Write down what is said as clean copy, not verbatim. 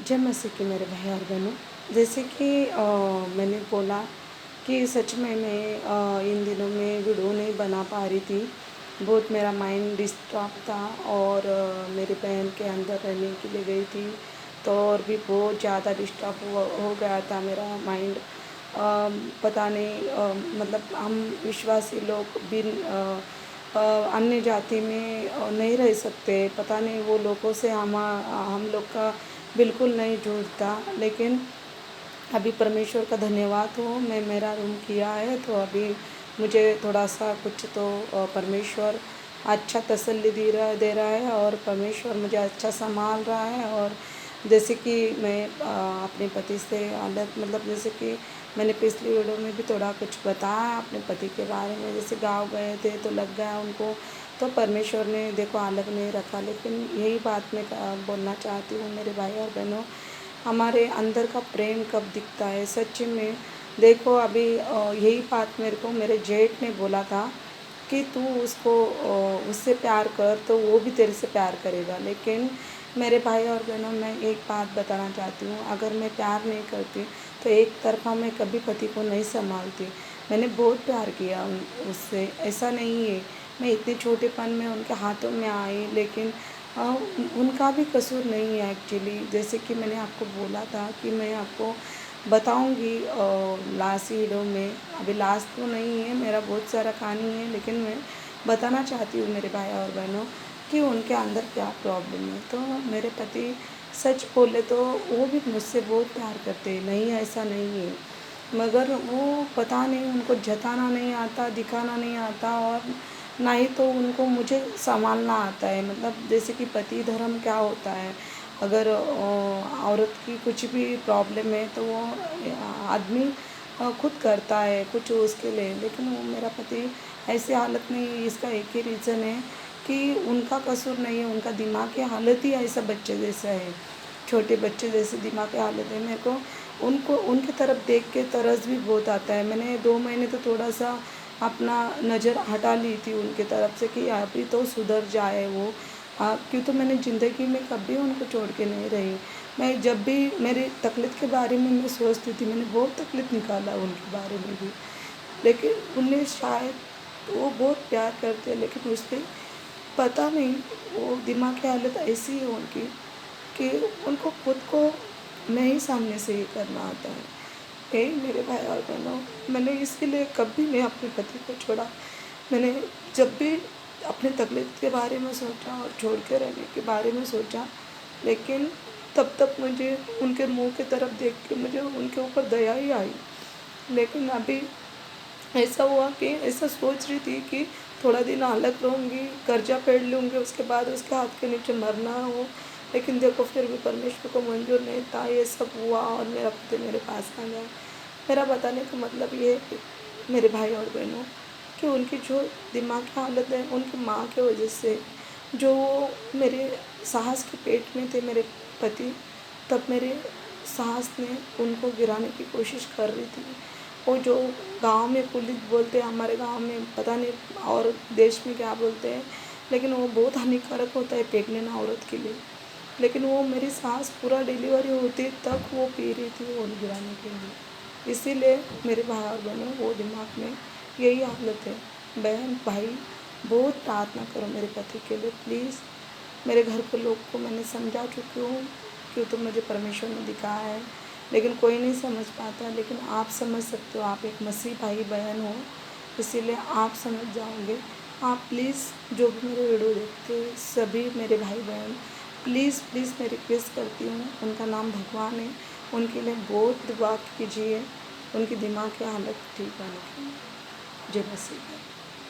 जय मसीह की मेरे भाई और बहनों। जैसे कि मैंने बोला कि सच में मैं इन दिनों में वीडियो नहीं बना पा रही थी। बहुत मेरा माइंड डिस्टर्ब था और मेरी बहन के अंदर रहने के लिए गई थी, तो और भी बहुत ज़्यादा डिस्टर्ब हो गया था मेरा माइंड। पता नहीं, मतलब हम विश्वासी लोग बिन अन्य जाति में नहीं रह सकते। पता नहीं वो लोगों से हम लोग का बिल्कुल नहीं जुड़ता। लेकिन अभी परमेश्वर का धन्यवाद हो, मैं मेरा रूम किया है, तो अभी मुझे थोड़ा सा कुछ तो परमेश्वर अच्छा तसल्ली दे रहा है और परमेश्वर मुझे अच्छा संभाल रहा है। और जैसे कि मैं अपने पति से अलग, मतलब जैसे कि मैंने पिछली वीडियो में भी थोड़ा कुछ बताया अपने पति के बारे में। जैसे गाँव गए थे तो लग गया उनको, तो परमेश्वर ने देखो अलग नहीं रखा। लेकिन यही बात मैं बोलना चाहती हूँ मेरे भाई और बहनों, हमारे अंदर का प्रेम कब दिखता है सच में। देखो अभी यही बात मेरे को मेरे जेठ ने बोला था कि तू उससे प्यार कर तो वो भी तेरे से प्यार करेगा। लेकिन मेरे भाई और बहनों, मैं एक बात बताना चाहती हूँ, अगर मैं प्यार नहीं करती तो एक तरफा मैं कभी पति को नहीं संभालती। मैंने बहुत प्यार किया उससे, ऐसा नहीं है मैं इतने छोटेपन में उनके हाथों में आई। लेकिन उनका भी कसूर नहीं है एक्चुअली। जैसे कि मैंने आपको बोला था कि मैं आपको बताऊंगी लास्ट वीडियो में। अभी लास्ट तो नहीं है, मेरा बहुत सारा कहानी है, लेकिन मैं बताना चाहती हूँ मेरे भाई और बहनों कि उनके अंदर क्या प्रॉब्लम है। तो मेरे पति सच बोले तो वो भी मुझसे बहुत प्यार करते हैं, नहीं ऐसा नहीं है, मगर वो पता नहीं उनको जताना नहीं आता, दिखाना नहीं आता, और ना ही तो उनको मुझे संभालना आता है। मतलब जैसे कि पति धर्म क्या होता है, अगर औरत की कुछ भी प्रॉब्लम है तो वो आदमी खुद करता है कुछ उसके लिए। लेकिन वो मेरा पति ऐसी हालत में, इसका एक ही रीज़न है कि उनका कसूर नहीं है, उनका दिमाग की हालत ही ऐसा बच्चे जैसा है, छोटे बच्चे जैसे दिमाग की हालत है। मेरे को उनको उनकी तरफ देख के तरस भी बहुत आता है। मैंने 2 महीने तो थोड़ा सा अपना नज़र हटा ली थी उनकी तरफ से कि अभी तो सुधर जाए वो। क्यों तो मैंने ज़िंदगी में कभी उनको छोड़ के नहीं रही। मैं जब भी मेरी तकलीफ़ के बारे में मैं सोचती थी, मैंने बहुत तकलीफ़ निकाला उनके बारे में भी। लेकिन उन्हें शायद वो बहुत प्यार करते हैं, लेकिन उससे पता नहीं वो दिमाग की हालत ऐसी है उनकी कि उनको खुद को नहीं सामने से ये करना आता है। यही मेरे भाई और बहनों, मैंने इसीलिए कभी नहीं अपने पति को छोड़ा। मैंने जब भी अपनी तकलीफ़ के बारे में सोचा और छोड़ के रहने के बारे में सोचा, लेकिन तब तक मुझे उनके मुँह की तरफ देख के मुझे उनके ऊपर दया ही आई। लेकिन अभी ऐसा हुआ कि ऐसा सोच रही थी कि थोड़ा दिन अलग रहूँगी, कर्जा फेड लूँगी, उसके बाद उसके हाथ के नीचे मरना हो। लेकिन देखो फिर भी परमेश्वर को मंजूर नहीं था, ये सब हुआ और मेरा पति मेरे पास आ गया। मेरा बताने का मतलब ये है कि मेरे भाई और बहनों, कि उनकी जो दिमाग की हालत है उनकी माँ की वजह से, जो वो मेरे सास के पेट में थे मेरे पति, तब मेरे सास ने उनको गिराने की कोशिश कर रही थी। वो जो गाँव में पुलिस बोलते हैं, हमारे गाँव में पता नहीं और देश में क्या बोलते हैं, लेकिन वो बहुत हानिकारक होता है प्रेग्नेंट औरत के लिए। लेकिन वो मेरी सास पूरा डिलीवरी होती तक वो पी रही थी वो गिराने के लिए। इसीलिए मेरे भाई और बहनों, वो दिमाग में यही हालत है। बहन भाई, बहुत प्रार्थना करो मेरे पति के लिए प्लीज़। मेरे घर के लोग को मैंने समझा चुकी हूँ, क्यों तो मुझे परमेश्वर ने दिखाया है, लेकिन कोई नहीं समझ पाता। लेकिन आप समझ सकते हो, आप एक मसीह भाई बहन हो, इसीलिए आप समझ जाओगे। आप प्लीज़, जो भी मेरे वीडियो देखते हैं सभी मेरे भाई बहन, प्लीज़ प्लीज़ मैं रिक्वेस्ट करती हूँ, उनका नाम भगवान है, उनके लिए बहुत दुआ कीजिए, उनकी दिमाग की हालत ठीक होने की। जय मसीह।